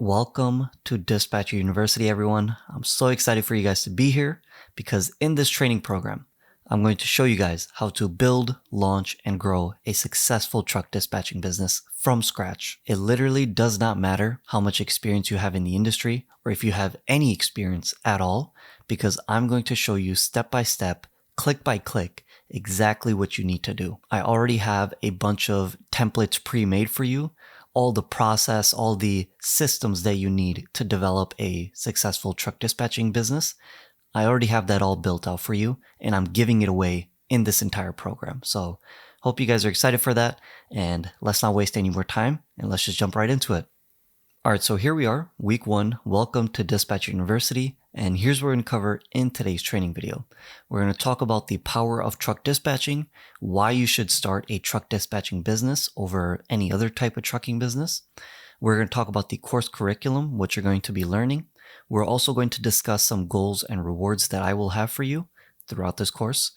Welcome to Dispatcher University, everyone. I'm so excited for you guys to be here because in this training program, I'm going to show you guys how to build, launch, and grow a successful truck dispatching business from scratch. It literally does not matter how much experience you have in the industry or if you have any experience at all, because I'm going to show you step by step, click by click, exactly what you need to do. I already have a bunch of templates pre-made for you, all the process, all the systems that you need to develop a successful truck dispatching business. I already have that all built out for you, and I'm giving it away in this entire program. So hope you guys are excited for that, and let's not waste any more time, and let's just jump right into it. All right, so here we are, week 1. Welcome to Dispatcher University, and here's what we're going to cover in today's training video. We're going to talk about the power of truck dispatching, why you should start a truck dispatching business over any other type of trucking business. We're going to talk about the course curriculum, what you're going to be learning. We're also going to discuss some goals and rewards that I will have for you throughout this course.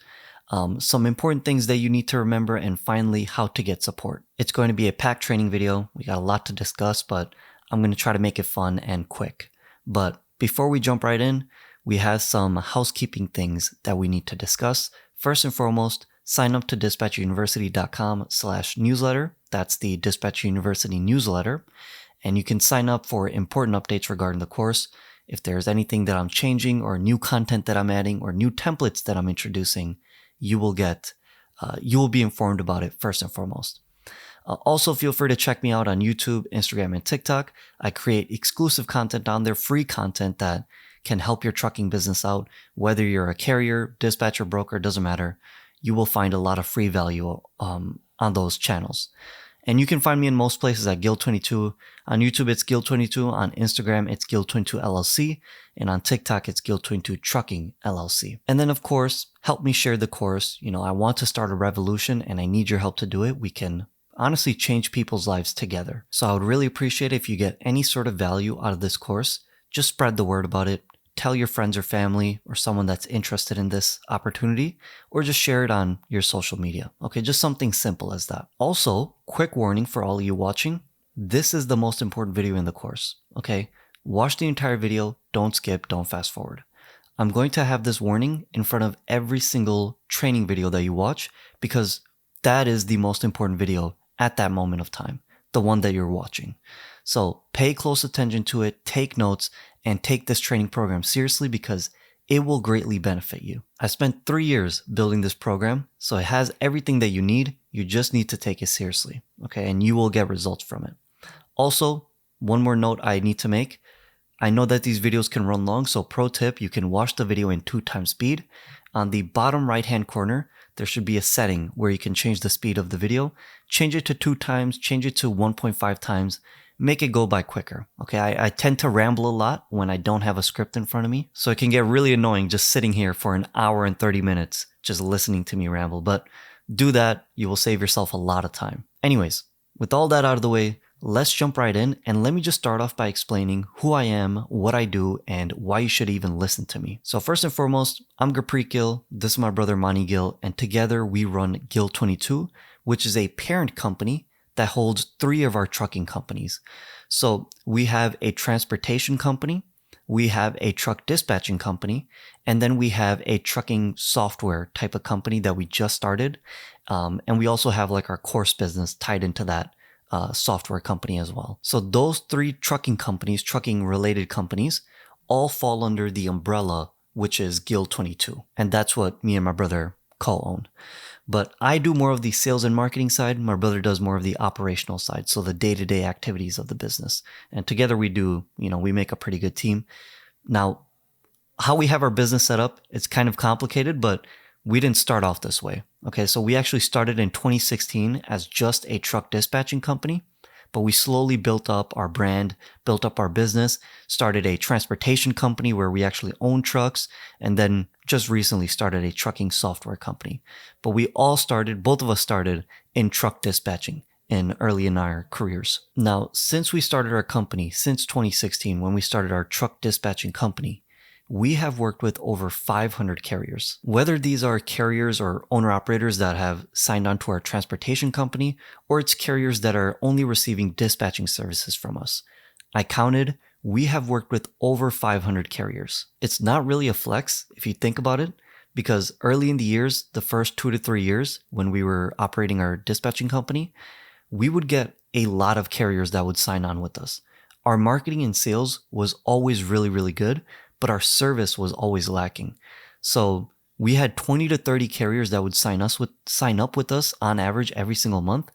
Some important things that you need to remember, and finally, how to get support. It's going to be a packed training video. We got a lot to discuss, but I'm going to try to make it fun and quick. But before we jump right in, we have some housekeeping things that we need to discuss. First and foremost, sign up to dispatcheruniversity.com/newsletter. That's the Dispatcher University newsletter. And you can sign up for important updates regarding the course. If there's anything that I'm changing or new content that I'm adding or new templates that I'm introducing, you will be informed about it first and foremost. Also, feel free to check me out on YouTube, Instagram, and TikTok. I create exclusive content on there, free content that can help your trucking business out. Whether you're a carrier, dispatcher, broker, doesn't matter. You will find a lot of free value on those channels. And you can find me in most places at Guild22. On YouTube, it's Guild22. On Instagram, it's Guild22 LLC. And on TikTok, it's Guild22 Trucking LLC. And then, of course, help me share the course. I want to start a revolution and I need your help to do it. We can honestly change people's lives together. So I would really appreciate it if you get any sort of value out of this course. Just spread the word about it. Tell your friends or family or someone that's interested in this opportunity, or just share it on your social media. Okay, just something simple as that. Also, quick warning for all of you watching, this is the most important video in the course. Okay, watch the entire video, don't skip, don't fast forward. I'm going to have this warning in front of every single training video that you watch, because that is the most important video at that moment of time, the one that you're watching. So pay close attention to it, take notes, and take this training program seriously, because it will greatly benefit you. I spent 3 years building this program, so it has everything that you need. You just need to take it seriously, okay? And you will get results from it. Also, one more note I need to make. I know that these videos can run long, so pro tip, you can watch the video in 2x speed. On the bottom right-hand corner, there should be a setting where you can change the speed of the video. Change it to 2x, change it to 1.5x, make it go by quicker. Okay, I tend to ramble a lot when I don't have a script in front of me, so it can get really annoying just sitting here for an hour and 30 minutes just listening to me ramble. But do that, you will save yourself a lot of time. Anyways, with all that out of the way, let's jump right in, and let me just start off by explaining who I am, what I do, and why you should even listen to me. So first and foremost, I'm Gurpreet Gill, this is my brother Mani Gill, and together we run Guild22, which is a parent company that holds 3 of our trucking companies. So we have a transportation company, we have a truck dispatching company, and then we have a trucking software type of company that we just started. And we also have like our course business tied into that software company as well. So those 3 trucking companies, trucking related companies, all fall under the umbrella, which is Guild22. And that's what me and my brother co-own. But I do more of the sales and marketing side. My brother does more of the operational side. So the day-to-day activities of the business. And together we make a pretty good team. Now, how we have our business set up, it's kind of complicated, but we didn't start off this way. Okay, so we actually started in 2016 as just a truck dispatching company, but we slowly built up our brand, built up our business, started a transportation company where we actually own trucks, and then just recently started a trucking software company. But both of us started in truck dispatching early in our careers. Now, since we started our company, since 2016, when we started our truck dispatching company, we have worked with over 500 carriers. Whether these are carriers or owner-operators that have signed on to our transportation company, or it's carriers that are only receiving dispatching services from us, I counted, we have worked with over 500 carriers. It's not really a flex if you think about it, because early in the years, the first 2 to 3 years when we were operating our dispatching company, we would get a lot of carriers that would sign on with us. Our marketing and sales was always really, really good, but our service was always lacking. So we had 20 to 30 carriers that would sign up with us on average every single month.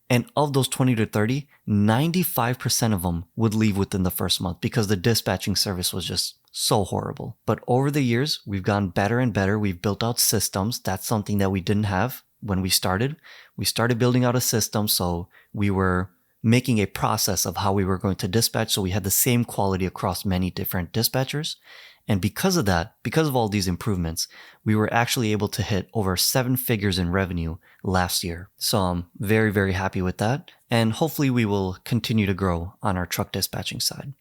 And of those 20 to 30, 95% of them would leave within the first month because the dispatching service was just so horrible. But over the years, we've gotten better and better. We've built out systems. That's something that we didn't have when we started. We started building out a system, so we were making a process of how we were going to dispatch, so we had the same quality across many different dispatchers. And because of that, because of all these improvements, we were actually able to hit over 7 figures in revenue last year. So I'm very, very happy with that. And hopefully we will continue to grow on our truck dispatching side.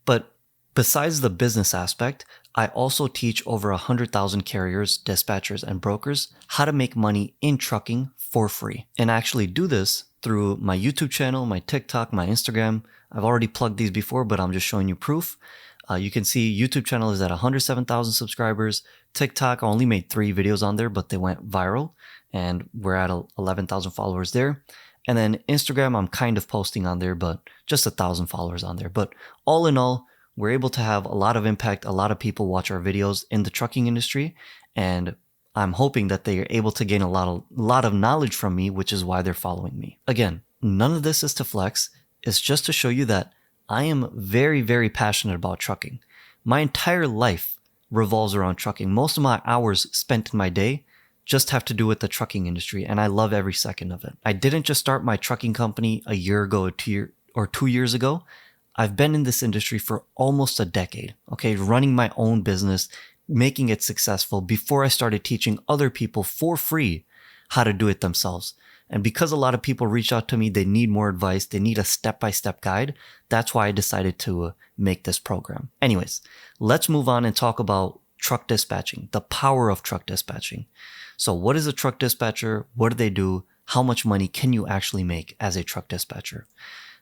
But besides the business aspect, I also teach over 100,000 carriers, dispatchers, and brokers how to make money in trucking for free. And I actually do this through my YouTube channel, my TikTok, my Instagram. I've already plugged these before, but I'm just showing you proof. You can see YouTube channel is at 107,000 subscribers. TikTok, I only made 3 videos on there, but they went viral and we're at 11,000 followers there. And then Instagram, I'm kind of posting on there, but just 1,000 followers on there. But all in all, we're able to have a lot of impact. A lot of people watch our videos in the trucking industry, and I'm hoping that they are able to gain a lot of knowledge from me, which is why they're following me. Again, none of this is to flex. It's just to show you that I am very, very passionate about trucking. My entire life revolves around trucking. Most of my hours spent in my day just have to do with the trucking industry, and I love every second of it. I didn't just start my trucking company a year ago or 2 years ago. I've been in this industry for almost a decade, okay, running my own business, making it successful before I started teaching other people for free how to do it themselves. And because a lot of people reach out to me, they need more advice, they need a step-by-step guide. That's why I decided to make this program. Anyways, let's move on and talk about truck dispatching, the power of truck dispatching. So what is a truck dispatcher? What do they do? How much money can you actually make as a truck dispatcher?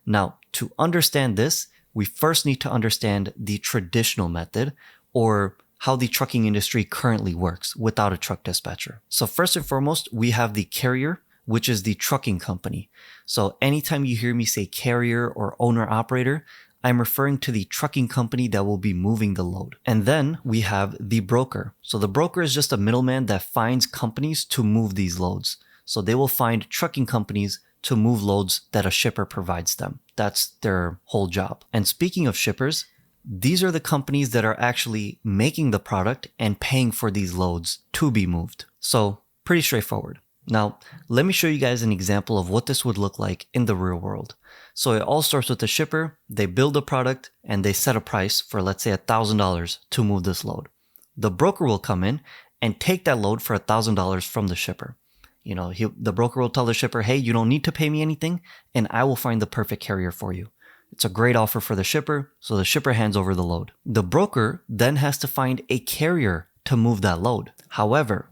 Now, to understand this, we first need to understand the traditional method, or how the trucking industry currently works without a truck dispatcher. So first and foremost, we have the carrier, which is the trucking company. So anytime you hear me say carrier or owner operator, I'm referring to the trucking company that will be moving the load. And then we have the broker. So the broker is just a middleman that finds companies to move these loads. So they will find trucking companies to move loads that a shipper provides them. That's their whole job. And speaking of shippers, these are the companies that are actually making the product and paying for these loads to be moved. So pretty straightforward. Now, let me show you guys an example of what this would look like in the real world. So it all starts with the shipper. They build a product and they set a price for, let's say, $1,000 to move this load. The broker will come in and take that load for $1,000 from the shipper. The broker will tell the shipper, hey, you don't need to pay me anything, and I will find the perfect carrier for you. It's a great offer for the shipper, so the shipper hands over the load. The broker then has to find a carrier to move that load. However,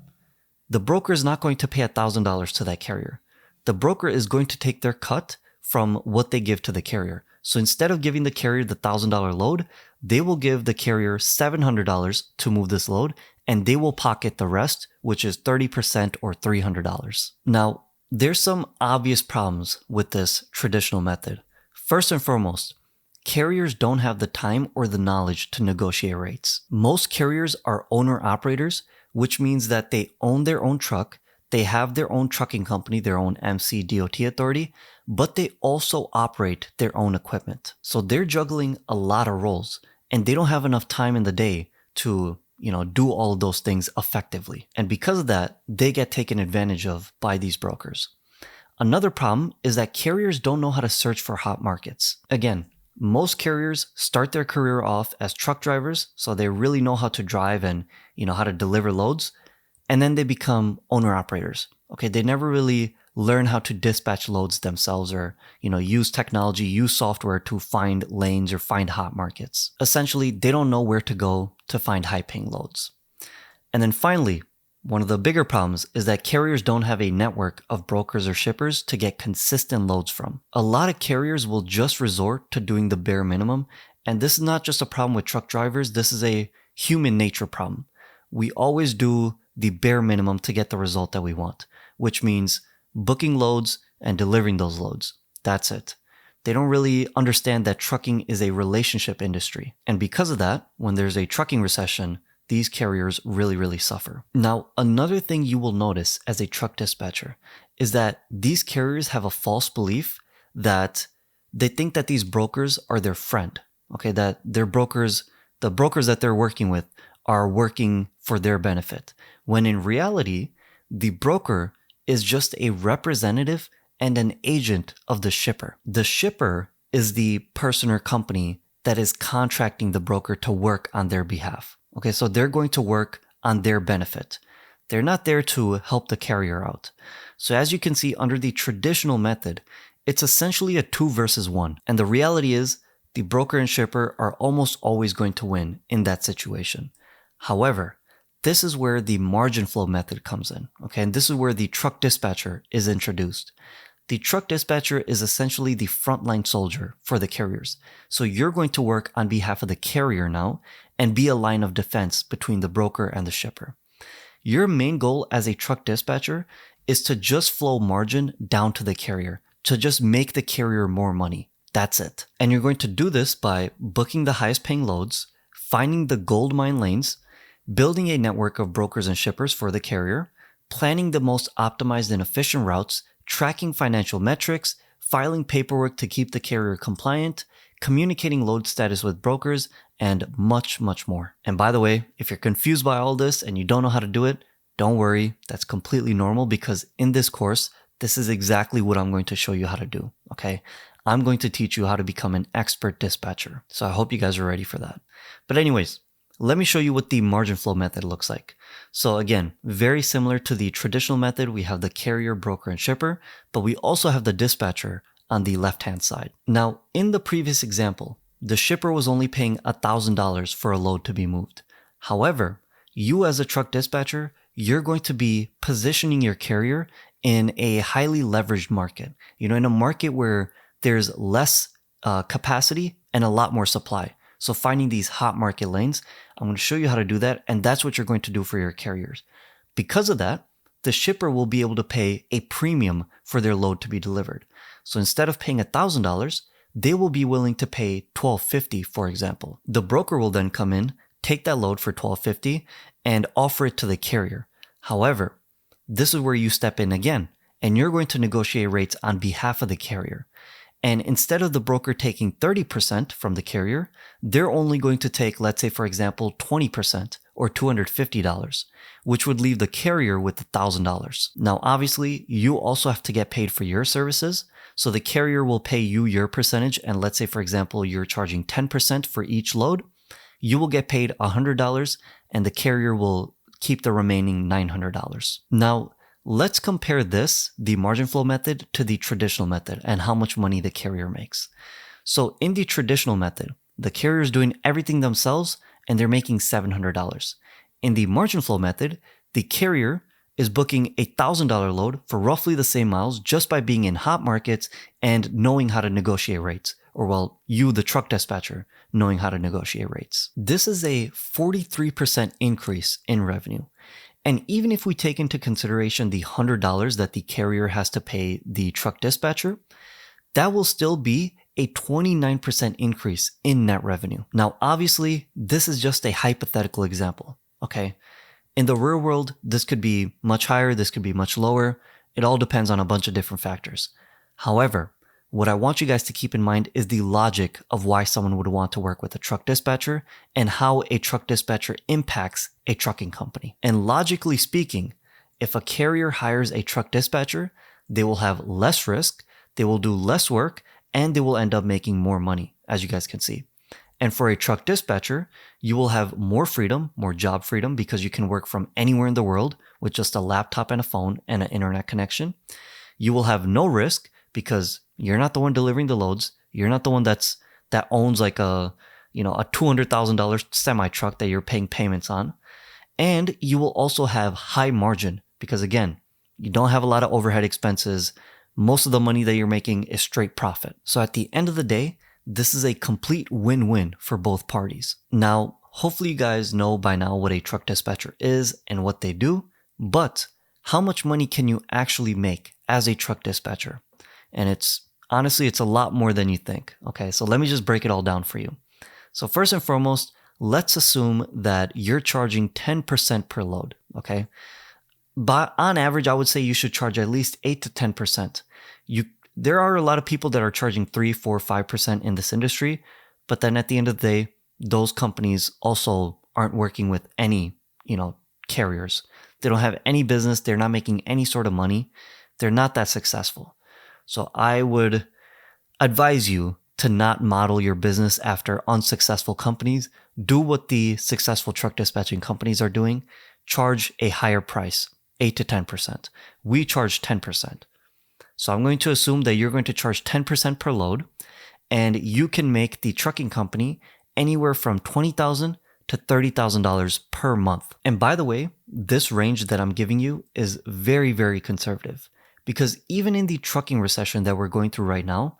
the broker is not going to pay $1,000 to that carrier. The broker is going to take their cut from what they give to the carrier. So instead of giving the carrier the $1,000 load, they will give the carrier $700 to move this load, and they will pocket the rest, which is 30% or $300. Now, there's some obvious problems with this traditional method. First and foremost, carriers don't have the time or the knowledge to negotiate rates. Most carriers are owner-operators, which means that they own their own truck, they have their own trucking company, their own MC DOT authority, but they also operate their own equipment. So they're juggling a lot of roles, and they don't have enough time in the day to do all of those things effectively. And because of that, they get taken advantage of by these brokers. Another problem is that carriers don't know how to search for hot markets. Again, most carriers start their career off as truck drivers, so they really know how to drive and how to deliver loads, and then they become owner operators. Okay, they never really learn how to dispatch loads themselves, or use technology, use software to find lanes or find hot markets. Essentially, they don't know where to go to find high-paying loads. And then finally, One of the bigger problems is that carriers don't have a network of brokers or shippers to get consistent loads from. A lot of carriers will just resort to doing the bare minimum, and this is not just a problem with truck drivers, this is a human nature problem. We always do the bare minimum to get the result that we want, which means booking loads and delivering those loads. That's it. They don't really understand that trucking is a relationship industry. And because of that, when there's a trucking recession, these carriers really suffer. Now, another thing you will notice as a truck dispatcher is that these carriers have a false belief that they think that these brokers are their friend. Okay, that their brokers, the brokers that they're working with, are working for their benefit. When in reality, the broker is just a representative and an agent of the shipper. The shipper is the person or company that is contracting the broker to work on their behalf. Okay, so they're going to work on their benefit. They're not there to help the carrier out. So as you can see, under the traditional method, it's essentially a 2 versus 1. And the reality is the broker and shipper are almost always going to win in that situation. However, this is where the margin flow method comes in. Okay, and this is where the truck dispatcher is introduced. The truck dispatcher is essentially the frontline soldier for the carriers. So you're going to work on behalf of the carrier now and be a line of defense between the broker and the shipper. Your main goal as a truck dispatcher is to just flow margin down to the carrier, to just make the carrier more money. That's it. And you're going to do this by booking the highest paying loads, finding the gold mine lanes, building a network of brokers and shippers for the carrier, planning the most optimized and efficient routes, tracking financial metrics, filing paperwork to keep the carrier compliant, communicating load status with brokers, and much more. And by the way, if you're confused by all this and you don't know how to do it, don't worry, that's completely normal because in this course, this is exactly what I'm going to show you how to do, okay? I'm going to teach you how to become an expert dispatcher. So I hope you guys are ready for that. But anyways, let me show you what the margin flow method looks like. So again, very similar to the traditional method, we have the carrier, broker, and shipper, but we also have the dispatcher on the left-hand side. Now, in the previous example, the shipper was only paying $1,000 for a load to be moved. However, you as a truck dispatcher, you're going to be positioning your carrier in a highly leveraged market. In a market where there's less capacity and a lot more supply. So finding these hot market lanes, I'm going to show you how to do that. And that's what you're going to do for your carriers. Because of that, the shipper will be able to pay a premium for their load to be delivered. So instead of paying $1,000, they will be willing to pay $1,250, for example. The broker will then come in, take that load for $1,250 and offer it to the carrier. However, this is where you step in again, and you're going to negotiate rates on behalf of the carrier. And instead of the broker taking 30% from the carrier, they're only going to take, let's say, for example, 20% or $250, which would leave the carrier with $1,000. Now, obviously, you also have to get paid for your services. So the carrier will pay you your percentage. And let's say, for example, you're charging 10% for each load. You will get paid $100 and the carrier will keep the remaining $900. Now, let's compare this, the margin flow method, to the traditional method and how much money the carrier makes. So in the traditional method, the carrier is doing everything themselves and they're making $700. In the margin flow method, the carrier is booking a $1,000 load for roughly the same miles just by being in hot markets and knowing how to negotiate rates. Or well, you, the truck dispatcher, knowing how to negotiate rates. This is a 43% increase in revenue. And even if we take into consideration the $100 that the carrier has to pay the truck dispatcher, that will still be a 29% increase in net revenue. Now, obviously, this is just a hypothetical example, okay? In the real world, this could be much higher, this could be much lower. It all depends on a bunch of different factors. However, what I want you guys to keep in mind is the logic of why someone would want to work with a truck dispatcher and how a truck dispatcher impacts a trucking company. And logically speaking, if a carrier hires a truck dispatcher, they will have less risk, they will do less work, and they will end up making more money, as you guys can see. And for a truck dispatcher, you will have more freedom, more job freedom, because you can work from anywhere in the world with just a laptop and a phone and an internet connection. You will have no risk because you're not the one delivering the loads. You're not the one that owns like a $200,000 semi truck that you're paying payments on. And you will also have high margin because again, you don't have a lot of overhead expenses. Most of the money that you're making is straight profit. So at the end of the day, this is a complete win-win for both parties. Now, hopefully you guys know by now what a truck dispatcher is and what they do, but how much money can you actually make as a truck dispatcher? And honestly, it's a lot more than you think. Okay, so let me just break it all down for you. So first and foremost, let's assume that you're charging 10% per load, okay? But on average, I would say you should charge at least 8 to 10%. There are a lot of people that are charging 3, 4, 5% in this industry, but then at the end of the day, those companies also aren't working with any, carriers. They don't have any business. They're not making any sort of money. They're not that successful. So I would advise you to not model your business after unsuccessful companies. Do what the successful truck dispatching companies are doing. Charge a higher price, 8 to 10%. We charge 10%. So I'm going to assume that you're going to charge 10% per load, and you can make the trucking company anywhere from $20,000 to $30,000 per month. And by the way, this range that I'm giving you is very, very conservative because even in the trucking recession that we're going through right now,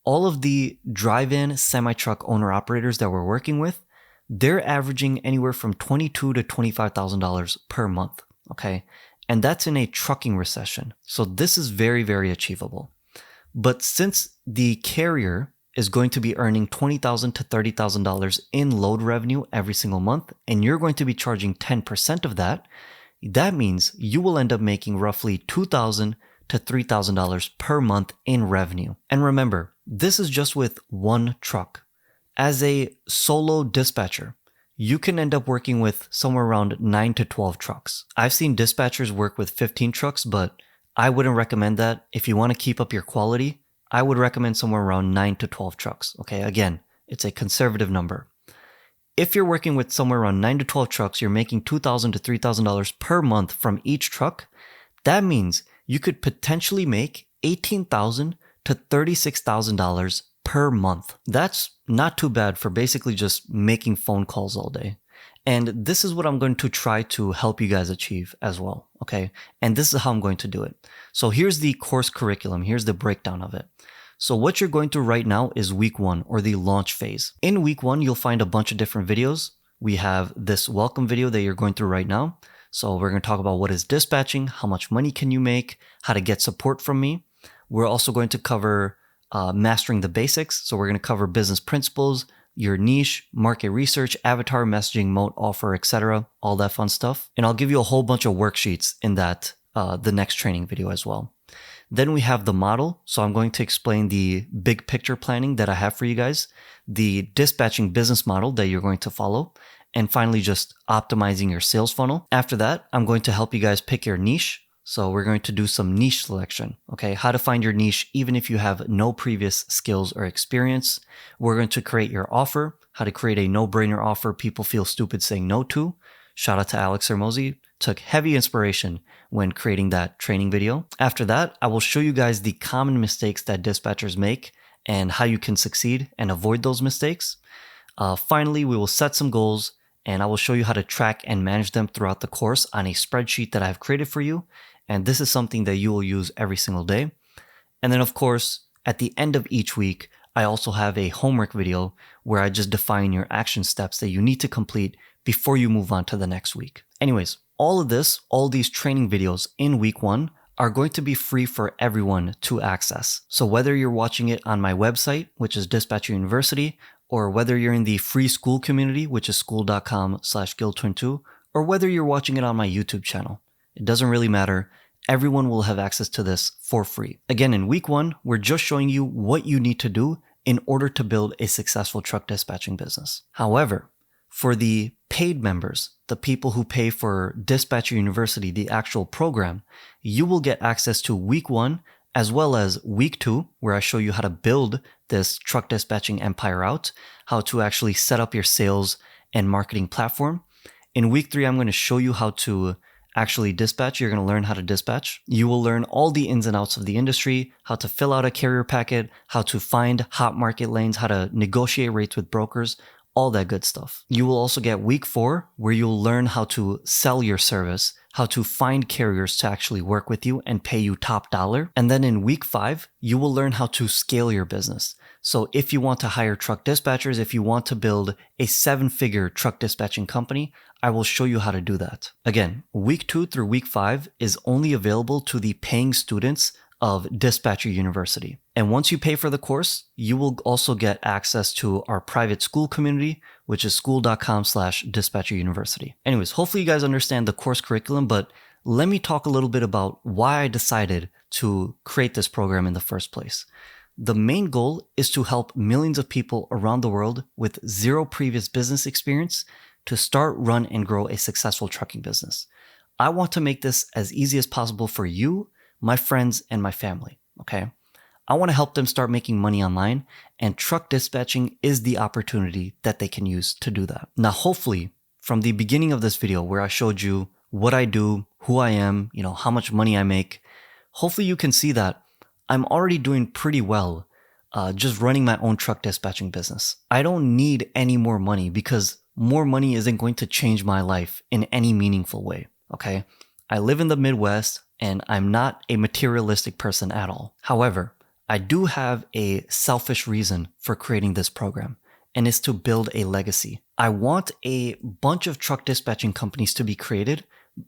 all of the drive-in semi-truck owner operators that we're working with, they're averaging anywhere from $22,000 to $25,000 per month, okay? And that's in a trucking recession. So this is very, very achievable. But since the carrier is going to be earning $20,000 to $30,000 in load revenue every single month, and you're going to be charging 10% of that, that means you will end up making roughly $2,000 to $3,000 per month in revenue. And remember, this is just with one truck. As a solo dispatcher, you can end up working with somewhere around 9 to 12 trucks. I've seen dispatchers work with 15 trucks, but I wouldn't recommend that. If you want to keep up your quality, I would recommend somewhere around 9 to 12 trucks. Okay, again, it's a conservative number. If you're working with somewhere around 9 to 12 trucks, you're making $2,000 to $3,000 per month from each truck. That means you could potentially make $18,000 to $36,000 per month. That's not too bad for basically just making phone calls all day. And this is what I'm going to try to help you guys achieve as well, okay? And this is how I'm going to do it. So here's the course curriculum. Here's the breakdown of it. So what you're going through right now is week 1 or the launch phase. In week 1, you'll find a bunch of different videos. We have this welcome video that you're going through right now. So we're going to talk about what is dispatching, how much money can you make, how to get support from me. We're also going to cover mastering the basics. So we're going to cover business principles, your niche, market research, avatar, messaging, moat, offer, etc., all that fun stuff. And I'll give you a whole bunch of worksheets in that the next training video as well. Then we have the model. So I'm going to explain the big picture planning that I have for you guys, the dispatching business model that you're going to follow, and finally just optimizing your sales funnel. After that, I'm going to help you guys pick your niche. So we're going to do some niche selection, okay? How to find your niche even if you have no previous skills or experience. We're going to create your offer, how to create a no-brainer offer people feel stupid saying no to. Shout out to Alex Hermosi. Took heavy inspiration when creating that training video. After that, I will show you guys the common mistakes that dispatchers make and how you can succeed and avoid those mistakes. Finally, we will set some goals and I will show you how to track and manage them throughout the course on a spreadsheet that I've created for you. And this is something that you will use every single day. And then of course, at the end of each week, I also have a homework video where I just define your action steps that you need to complete before you move on to the next week. Anyways, all these training videos in week 1 are going to be free for everyone to access. So whether you're watching it on my website, which is Dispatcher University, or whether you're in the free Skool community, which is skool.com/guildturn2, or whether you're watching it on my YouTube channel, it doesn't really matter. Everyone will have access to this for free. Again, in week 1, we're just showing you what you need to do in order to build a successful truck dispatching business. However, for the paid members, the people who pay for Dispatcher University, the actual program, you will get access to week 1 as well as week 2, where I show you how to build this truck dispatching empire out, how to actually set up your sales and marketing platform. In week 3, I'm going to show you how to actually dispatch. You're going to learn how to dispatch. You will learn all the ins and outs of the industry, how to fill out a carrier packet, how to find hot market lanes, how to negotiate rates with brokers, all that good stuff. You will also get week 4, where you'll learn how to sell your service, how to find carriers to actually work with you and pay you top dollar. And then in week 5, you will learn how to scale your business. So if you want to hire truck dispatchers, if you want to build a 7-figure truck dispatching company, I will show you how to do that. Again, week 2 through week 5 is only available to the paying students of Dispatcher University. And once you pay for the course, you will also get access to our private Skool community, which is skool.com/Dispatcher University. Anyways, hopefully you guys understand the course curriculum, but let me talk a little bit about why I decided to create this program in the first place. The main goal is to help millions of people around the world with zero previous business experience to start, run, and grow a successful trucking business. I want to make this as easy as possible for you, my friends, and my family, okay? I want to help them start making money online, and truck dispatching is the opportunity that they can use to do that. Now, hopefully, from the beginning of this video where I showed you what I do, who I am, how much money I make, hopefully you can see that I'm already doing pretty well just running my own truck dispatching business. I don't need any more money because more money isn't going to change my life in any meaningful way, okay? I live in the Midwest, and I'm not a materialistic person at all. However, I do have a selfish reason for creating this program, and it's to build a legacy. I want a bunch of truck dispatching companies to be created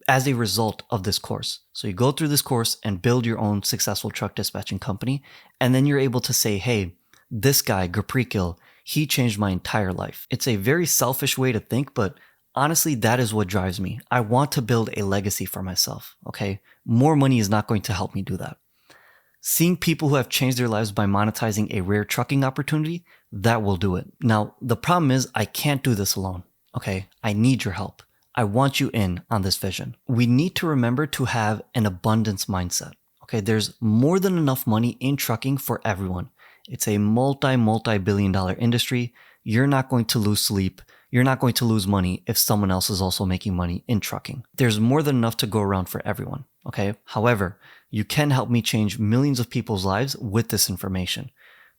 as a result of this course. So you go through this course and build your own successful truck dispatching company, and then you're able to say, hey, this guy, Gurpreet, he changed my entire life. It's a very selfish way to think, but honestly, that is what drives me. I want to build a legacy for myself, okay? More money is not going to help me do that. Seeing people who have changed their lives by monetizing a rare trucking opportunity, that will do it. Now, the problem is I can't do this alone, okay? I need your help. I want you in on this vision. We need to remember to have an abundance mindset, okay? There's more than enough money in trucking for everyone. It's a multi-billion dollar industry. You're not going to lose sleep. You're not going to lose money if someone else is also making money in trucking. There's more than enough to go around for everyone, okay? However, you can help me change millions of people's lives with this information,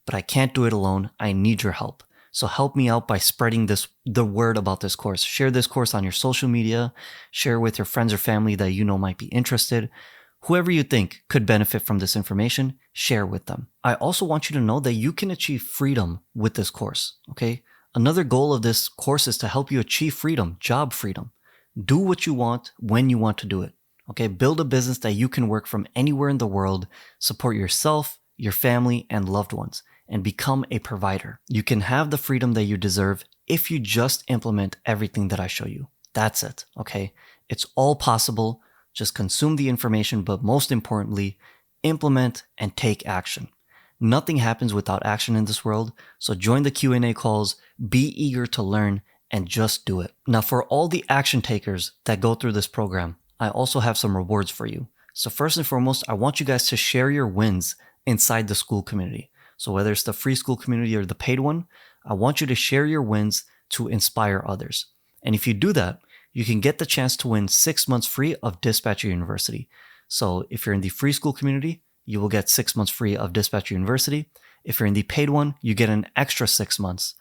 but I can't do it alone. I need your help. So help me out by spreading the word about this course. Share this course on your social media, share with your friends or family that you know might be interested. Whoever you think could benefit from this information, share with them. I also want you to know that you can achieve freedom with this course, okay? Another goal of this course is to help you achieve freedom, job freedom. Do what you want when you want to do it, okay? Build a business that you can work from anywhere in the world, support yourself, your family, and loved ones, and become a provider. You can have the freedom that you deserve if you just implement everything that I show you. That's it, okay? It's all possible. Just consume the information, but most importantly, implement and take action. Nothing happens without action in this world, so join the Q&A calls, be eager to learn, and just do it. Now, for all the action takers that go through this program, I also have some rewards for you. So first and foremost, I want you guys to share your wins inside the Skool community. So whether it's the free Skool community or the paid one, I want you to share your wins to inspire others. And if you do that, you can get the chance to win 6 months free of Dispatcher University. So if you're in the free Skool community, you will get 6 months free of Dispatcher University. If you're in the paid one, you get an extra 6 months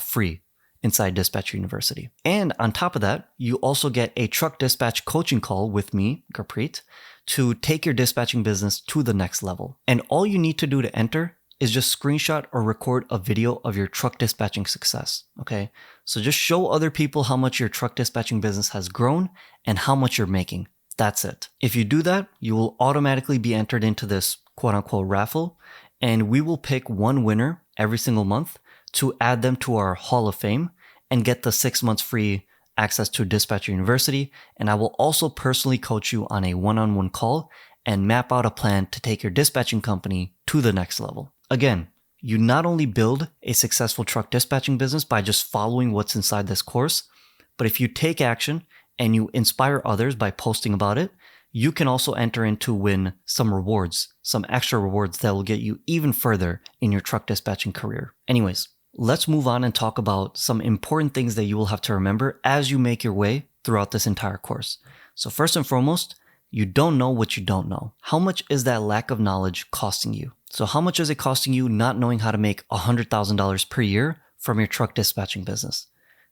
free inside Dispatcher University. And on top of that, you also get a truck dispatch coaching call with me, Gurpreet, to take your dispatching business to the next level. And all you need to do to enter is just screenshot or record a video of your truck dispatching success, okay? So just show other people how much your truck dispatching business has grown and how much you're making. That's it. If you do that, you will automatically be entered into this quote unquote raffle, and we will pick one winner every single month to add them to our Hall of Fame and get the 6 months free access to Dispatcher University. And I will also personally coach you on a one-on-one call and map out a plan to take your dispatching company to the next level. Again, you not only build a successful truck dispatching business by just following what's inside this course, but if you take action and you inspire others by posting about it, you can also enter in to win some rewards, some extra rewards that will get you even further in your truck dispatching career. Anyways, let's move on and talk about some important things that you will have to remember as you make your way throughout this entire course. So first and foremost, you don't know what you don't know. How much is that lack of knowledge costing you? So how much is it costing you not knowing how to make $100,000 per year from your truck dispatching business.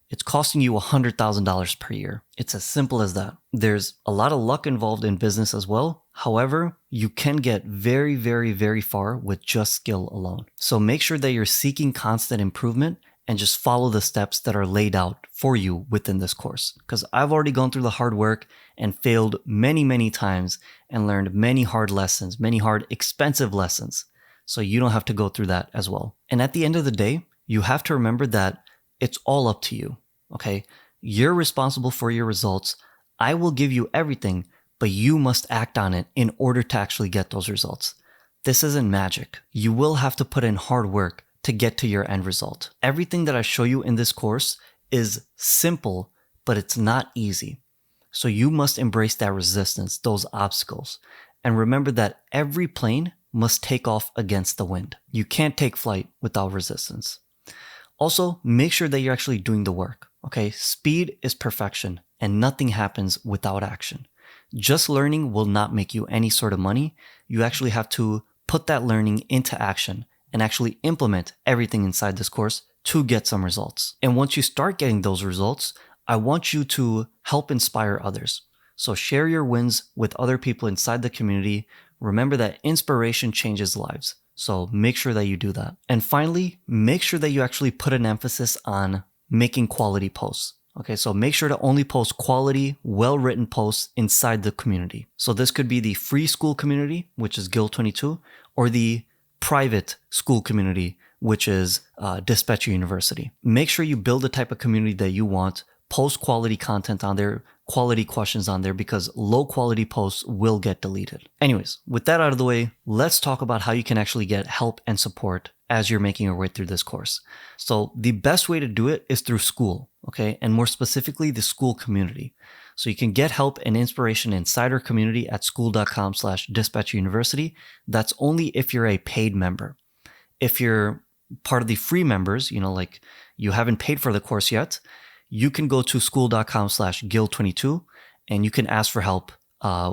It's costing you $100,000 per year. It's as simple as that. There's a lot of luck involved in business as well. However, you can get very, very, very far with just skill alone. So make sure that you're seeking constant improvement and just follow the steps that are laid out for you within this course. Because I've already gone through the hard work and failed many, many times and learned many hard lessons, many hard, expensive lessons. So you don't have to go through that as well. And at the end of the day, you have to remember that it's all up to you, okay? You're responsible for your results. I will give you everything, but you must act on it in order to actually get those results. This isn't magic. You will have to put in hard work to get to your end result. Everything that I show you in this course is simple, but it's not easy. So you must embrace that resistance, those obstacles. And remember that every plane must take off against the wind. You can't take flight without resistance. Also, make sure that you're actually doing the work, okay? Speed is perfection, and nothing happens without action. Just learning will not make you any sort of money. You actually have to put that learning into action and actually implement everything inside this course to get some results. And once you start getting those results, I want you to help inspire others. So share your wins with other people inside the community. Remember that inspiration changes lives. So make sure that you do that. And finally, make sure that you actually put an emphasis on making quality posts. Okay, so make sure to only post quality, well-written posts inside the community. So this could be the free Skool community, which is Guild 22, or the private Skool community, which is Dispatcher University. Make sure you build the type of community that you want. Post quality content on there, quality questions on there, because low quality posts will get deleted. Anyways, with that out of the way, let's talk about how you can actually get help and support as you're making your way through this course. So the best way to do it is through Skool, okay? And more specifically, the Skool community. So you can get help and inspiration inside our community at skool.com/dispatcheruniversity. That's only if you're a paid member. If you're part of the free members, like you haven't paid for the course yet, you can go to skool.com/guild22 and you can ask for help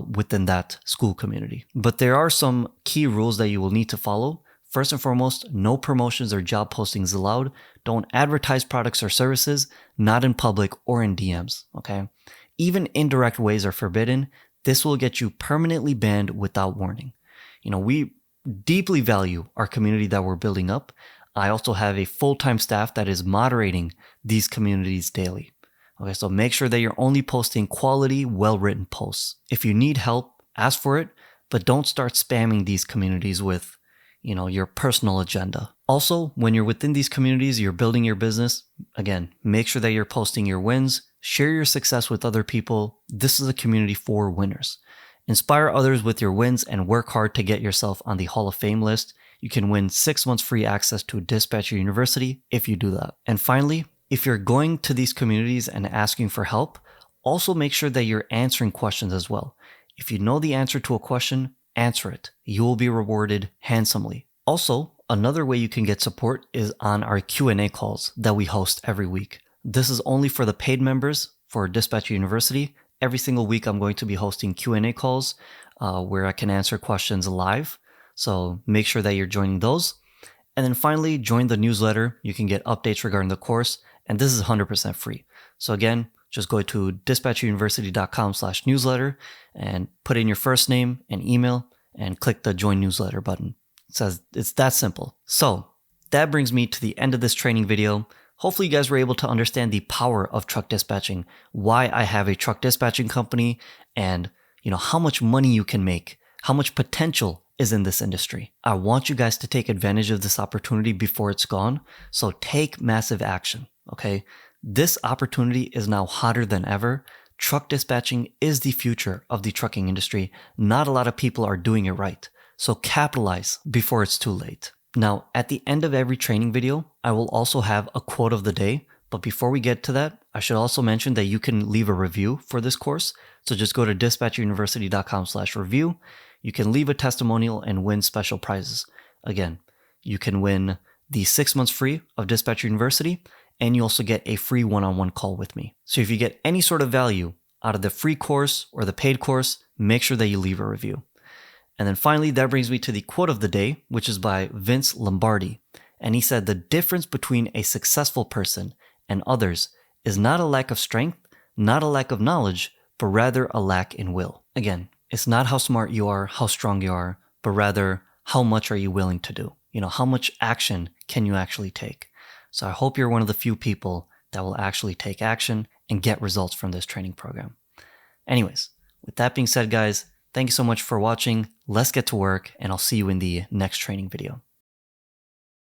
within that Skool community. But there are some key rules that you will need to follow. First and foremost, no promotions or job postings allowed. Don't advertise products or services, not in public or in DMs, okay? Even indirect ways are forbidden. This will get you permanently banned without warning. We deeply value our community that we're building up. I also have a full-time staff that is moderating these communities daily. Okay, so make sure that you're only posting quality, well-written posts. If you need help, ask for it, but don't start spamming these communities with, your personal agenda. Also, when you're within these communities, you're building your business. Again, make sure that you're posting your wins, share your success with other people. This is a community for winners. Inspire others with your wins and work hard to get yourself on the Hall of Fame list. You can win 6 months free access to Dispatcher University if you do that. And finally, if you're going to these communities and asking for help, also make sure that you're answering questions as well. If you know the answer to a question, answer it. You will be rewarded handsomely. Also, another way you can get support is on our Q&A calls that we host every week. This is only for the paid members for Dispatcher University. Every single week, I'm going to be hosting Q&A calls where I can answer questions live. So make sure that you're joining those. And then finally, join the newsletter. You can get updates regarding the course, and this is 100% free. So again, just go to dispatcheruniversity.com/newsletter and put in your first name and email and click the join newsletter button. It says it's that simple. So that brings me to the end of this training video. Hopefully you guys were able to understand the power of truck dispatching, why I have a truck dispatching company, and how much money you can make, how much potential is in this industry. I want you guys to take advantage of this opportunity before it's gone. So take massive action, okay? This opportunity is now hotter than ever. Truck dispatching is the future of the trucking industry. Not a lot of people are doing it right. So capitalize before it's too late. Now, at the end of every training video, I will also have a quote of the day. But before we get to that, I should also mention that you can leave a review for this course. So just go to dispatcheruniversity.com/review. You can leave a testimonial and win special prizes. Again, you can win the 6 months free of Dispatcher University, and you also get a free one-on-one call with me. So if you get any sort of value out of the free course or the paid course, make sure that you leave a review. And then finally, that brings me to the quote of the day, which is by Vince Lombardi. And he said the difference between a successful person and others is not a lack of strength, not a lack of knowledge, but rather a lack in will. Again, it's not how smart you are, how strong you are, but rather how much are you willing to do? How much action can you actually take? So I hope you're one of the few people that will actually take action and get results from this training program. Anyways, with that being said, guys, thank you so much for watching. Let's get to work, and I'll see you in the next training video.